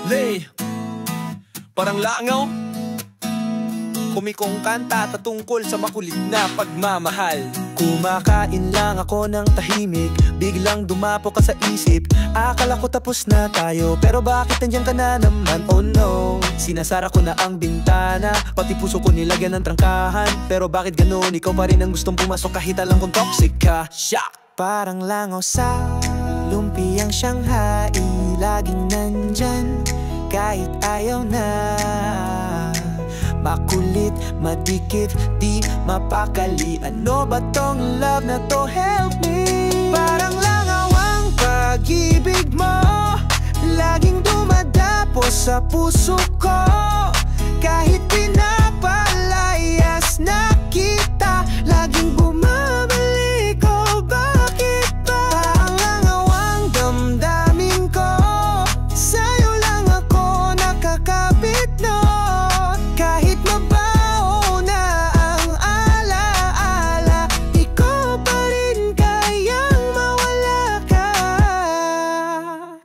Lay, parang langaw. Kumikong kanta tatungkol sa makulit na pagmamahal. Kumakain lang ako ng tahimik, biglang dumapo ka sa isip. Akala ko tapos na tayo, pero bakit nandiyan ka na naman? Oh no, sinasara ko na ang bintana, pati puso ko nilagyan ng trangkahan. Pero bakit ganun, ikaw pa rin ang gustong pumasok kahit alam kong toxic ka. Shock! Parang langaw sa lumpiang Shanghai, laging nandyan kahit ayaw na. Makulit, madikit, di mapakali. Ano ba tong love na to? Help me. Parang langaw ang pag-ibig mo, laging dumadapos sa puso ko. Kahit pinapalayas na kita, laging bumabalik ko. Bakit ba? Parang langaw ang damdamin ko, sa'yo lang ako nakakapit, no? Kahit mabaho na ang alaala, di ko pa rin kayang mawala ka.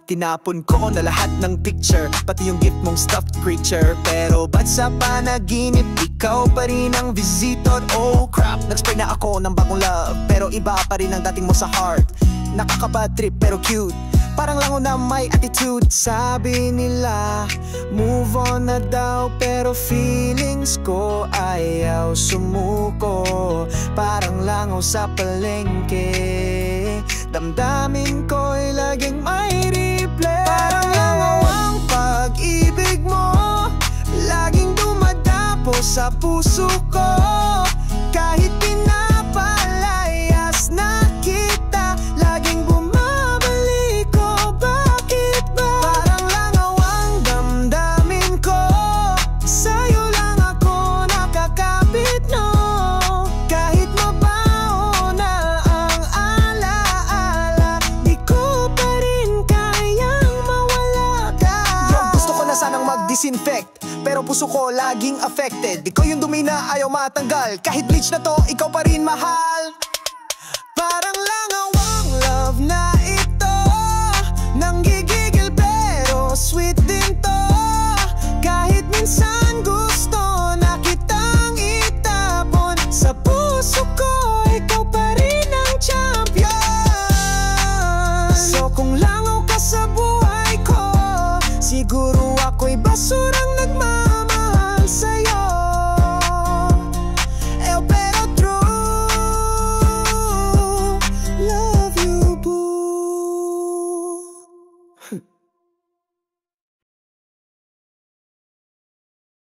Tinapon ko na lahat ng picture, pati yung gift mong stuffed creature. Pero ba't sa panaginip, ikaw pa rin ang visitor? Oh crap, nag-spray na ako ng bagong love, pero iba pa rin ang dating mo sa heart. Nakaka-bad trip pero cute, parang langaw na may attitude. Sabi nila, move on na daw, pero feelings ko ayaw sumuko. Parang langaw sa palengke, damdamin ko'y laging may replay. Parang langaw ang pag-ibig mo, laging dumadapos sa puso ko. Kahit pinapalayas na kita, laging bumabalik ko. Bakit ba? Parang langaw ang damdamin ko, sa'yo lang ako nakakapit, no? Kahit mabaho na ang alaala, di ko pa rin kayang mawala ka. Gusto ko na sanang mag-disinfect, pero puso ko laging affected. Ikaw yung dumi na ayaw matanggal, kahit bleach na to, ikaw pa rin mahal.